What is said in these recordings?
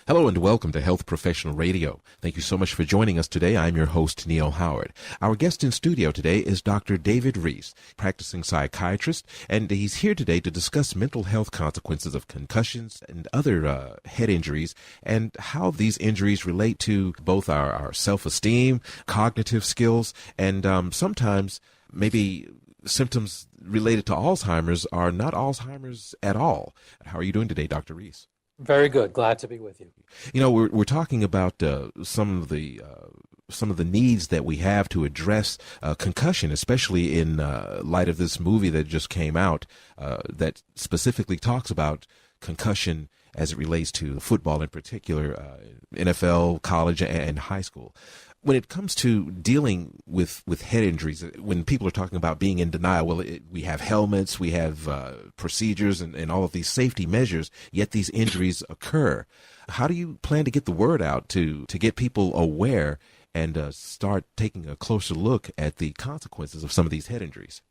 Hello and welcome to Health Professional Radio. Thank you so much for joining us today. I'm your host, Neal Howard. Our guest in studio today is Dr. David Reiss, practicing psychiatrist, and he's here today to discuss mental health consequences of concussions and other head injuries and how these injuries relate to both our self-esteem, cognitive skills, and sometimes maybe symptoms related to Alzheimer's are not Alzheimer's at all. How are you doing today, Dr. Reiss? Very good. Glad to be with you. You know, we're talking about some of the needs that we have to address concussion, especially in light of this movie that just came out that specifically talks about concussion as it relates to football in particular, NFL, college, and high school. When it comes to dealing with head injuries, when people are talking about being in denial, well, we have helmets, we have procedures and all of these safety measures, yet these injuries occur. How do you plan to get the word out to get people aware and start taking a closer look at the consequences of some of these head injuries?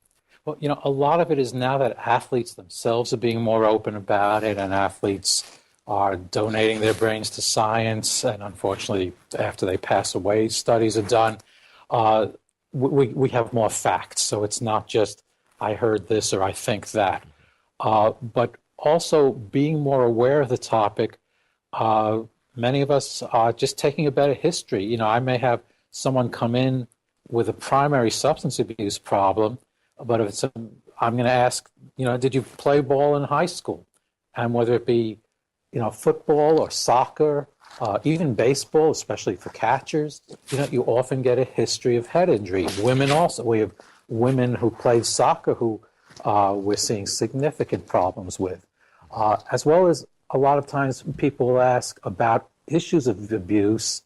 Well, you know, a lot of it is now that athletes themselves are being more open about it, and athletes are donating their brains to science, and unfortunately, after they pass away, studies are done. We have more facts, so it's not just I heard this or I think that. But also being more aware of the topic, many of us are just taking a better history. You know, I may have someone come in with a primary substance abuse problem, but if it's I'm going to ask, you know, did you play ball in high school? And whether it be football or soccer, even baseball, especially for catchers, you often get a history of head injury. Women also. We have women who played soccer who we're seeing significant problems with, as well as a lot of times people will ask about issues of abuse,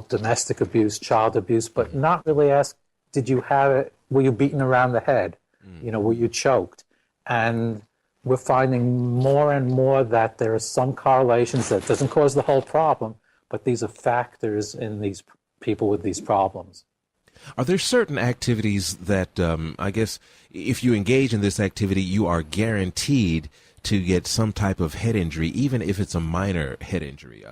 domestic abuse, child abuse, but not really ask, did you have it? Were you beaten around the head? Were you choked? And we're finding more and more that there are some correlations that doesn't cause the whole problem, but these are factors in these people with these problems. Are there certain activities that, I guess, if you engage in this activity, you are guaranteed to get some type of head injury, even if it's a minor head injury?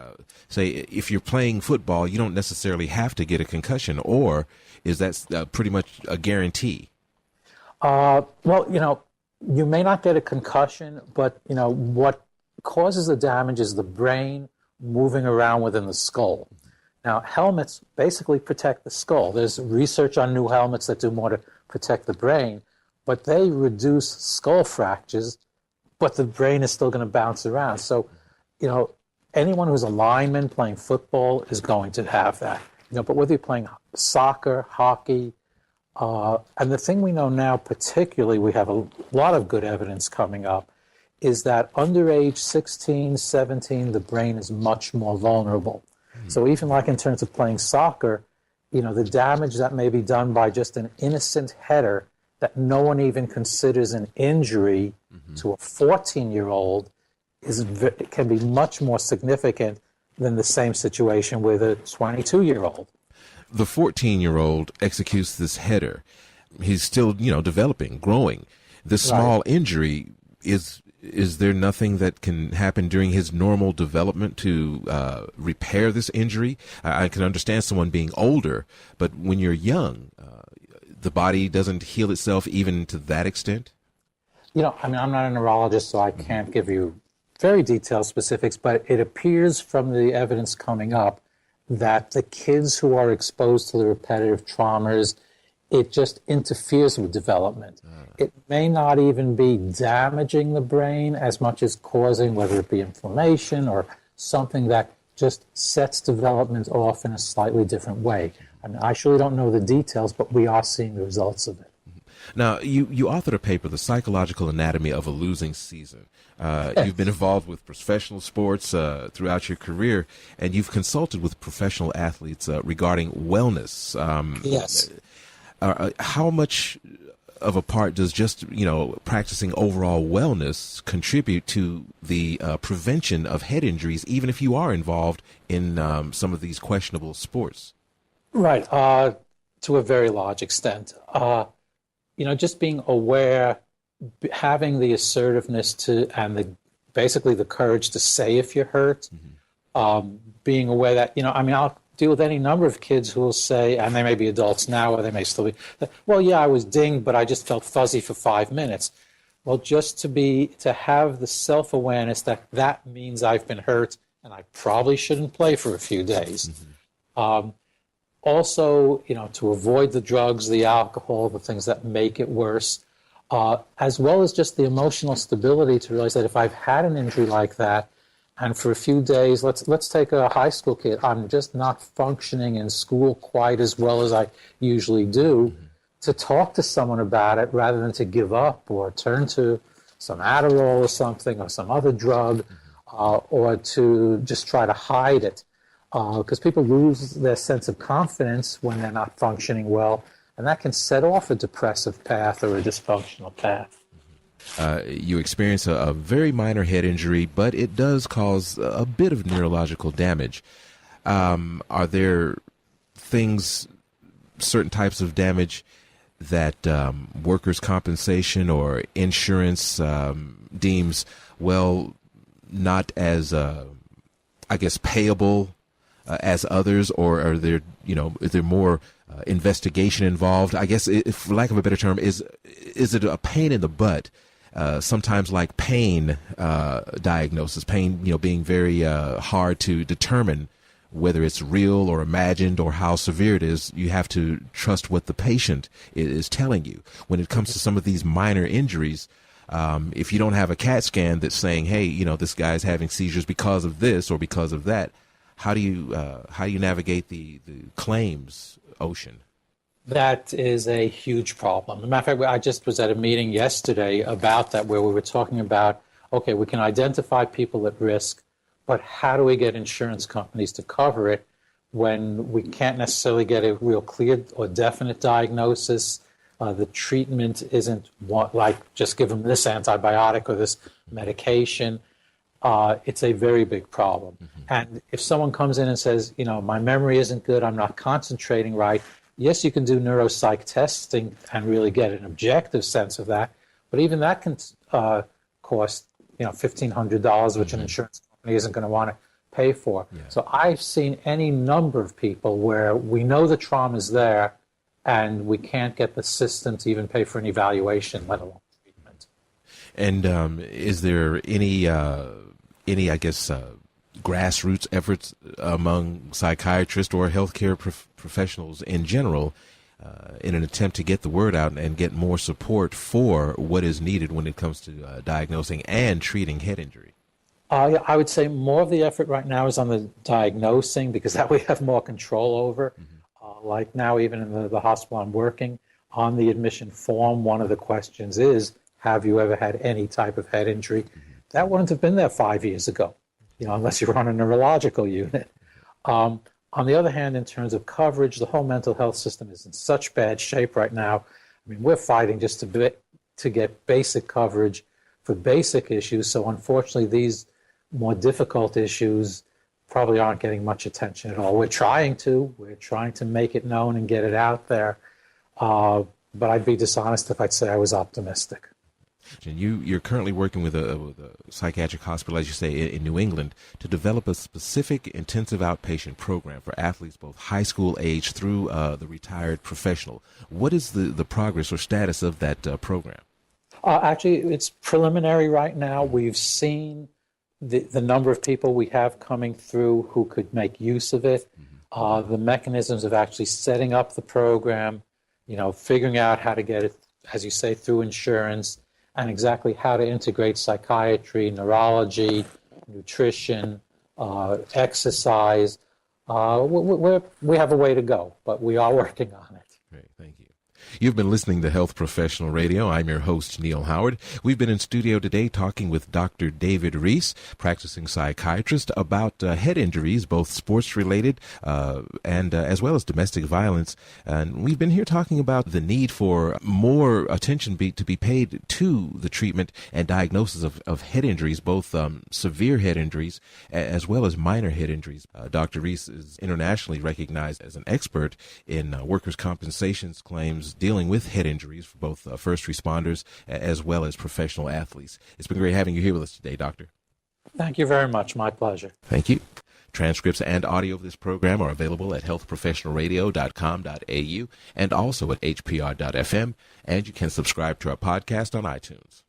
Say, if you're playing football, you don't necessarily have to get a concussion, or is that pretty much a guarantee? Well, you may not get a concussion, but, what causes the damage is the brain moving around within the skull. Now, helmets basically protect the skull. There's research on new helmets that do more to protect the brain, but they reduce skull fractures, but the brain is still going to bounce around. So, anyone who's a lineman playing football is going to have that. But whether you're playing soccer, hockey, and the thing we know now, particularly, we have a lot of good evidence coming up, is that under age 16, 17, the brain is much more vulnerable. Mm-hmm. So even like in terms of playing soccer, the damage that may be done by just an innocent header that no one even considers an injury to a 14-year-old can be much more significant than the same situation with a 22-year-old. The 14-year-old executes this header. He's still, developing, growing. The small injury, is there nothing that can happen during his normal development to repair this injury? I can understand someone being older, but when you're young, the body doesn't heal itself even to that extent? I'm not a neurologist, so I can't give you very detailed specifics, but it appears from the evidence coming up that the kids who are exposed to the repetitive traumas, it just interferes with development. It may not even be damaging the brain as much as causing, whether it be inflammation or something that just sets development off in a slightly different way. I surely don't know the details, but we are seeing the results of it. Now, you authored a paper, The Psychological Anatomy of a Losing Season. You've been involved with professional sports throughout your career, and you've consulted with professional athletes regarding wellness. Yes. How much of a part does just, practicing overall wellness contribute to the prevention of head injuries, even if you are involved in some of these questionable sports? Right. To a very large extent. Just being aware, having the assertiveness and basically the courage to say if you're hurt, Being aware that, I'll deal with any number of kids who will say, and they may be adults now, or they may still be, well, yeah, I was dinged, but I just felt fuzzy for 5 minutes. Well, just to have the self-awareness that means I've been hurt and I probably shouldn't play for a few days. Also, to avoid the drugs, the alcohol, the things that make it worse, as well as just the emotional stability to realize that if I've had an injury like that, and for a few days, let's take a high school kid, I'm just not functioning in school quite as well as I usually do, to talk to someone about it rather than to give up or turn to some Adderall or something or some other drug, or to just try to hide it. Because people lose their sense of confidence when they're not functioning well, and that can set off a depressive path or a dysfunctional path. You experience a very minor head injury, but it does cause a bit of neurological damage. Are there certain types of damage that workers' compensation or insurance deems, not as, payable as others, or are there, is there more investigation involved? I guess, if, for lack of a better term, is it a pain in the butt? Sometimes like pain diagnosis, pain, being very hard to determine whether it's real or imagined or how severe it is. You have to trust what the patient is telling you. When it comes to some of these minor injuries, if you don't have a CAT scan that's saying, hey, this guy's having seizures because of this or because of that, how do you navigate the claims ocean? That is a huge problem. As a matter of fact, I just was at a meeting yesterday about that, where we were talking about, okay, we can identify people at risk, but how do we get insurance companies to cover it when we can't necessarily get a real clear or definite diagnosis? The treatment isn't like just give them this antibiotic or this medication. It's a very big problem. And if someone comes in and says, my memory isn't good, I'm not concentrating right, yes, you can do neuropsych testing and really get an objective sense of that, but even that can cost $1,500, which an insurance company isn't going to want to pay for. Yeah. So I've seen any number of people where we know the trauma is there, and we can't get the system to even pay for an evaluation, let alone treatment. And is there any grassroots efforts among psychiatrists or healthcare professionals in general in an attempt to get the word out and get more support for what is needed when it comes to diagnosing and treating head injury? I would say more of the effort right now is on the diagnosing, because that we have more control over. Like now, even in the hospital I'm working, on the admission form, one of the questions is, have you ever had any type of head injury? That wouldn't have been there 5 years ago, unless you were on a neurological unit. On the other hand, in terms of coverage, the whole mental health system is in such bad shape right now. I mean, we're fighting just to get basic coverage for basic issues. So unfortunately, these more difficult issues probably aren't getting much attention at all. We're trying to make it known and get it out there. But I'd be dishonest if I'd say I was optimistic. And you're currently working with a psychiatric hospital, as you say, in New England, to develop a specific intensive outpatient program for athletes both high school age through the retired professional. What is the progress or status of that program? Actually, it's preliminary right now. We've seen the number of people we have coming through who could make use of it, the mechanisms of actually setting up the program, figuring out how to get it, as you say, through insurance, and exactly how to integrate psychiatry, neurology, nutrition, exercise. We have a way to go, but we are working on it. Great, thank you. You've been listening to Health Professional Radio. I'm your host, Neal Howard. We've been in studio today talking with Dr. David Reiss, practicing psychiatrist, about head injuries, both sports-related and as well as domestic violence. And we've been here talking about the need for more attention to be paid to the treatment and diagnosis of head injuries, both severe head injuries as well as minor head injuries. Dr. Reiss is internationally recognized as an expert in workers' compensation claims dealing with head injuries for both first responders as well as professional athletes. It's been great having you here with us today, Doctor. Thank you very much. My pleasure. Thank you. Transcripts and audio of this program are available at healthprofessionalradio.com.au and also at hpr.fm, and you can subscribe to our podcast on iTunes.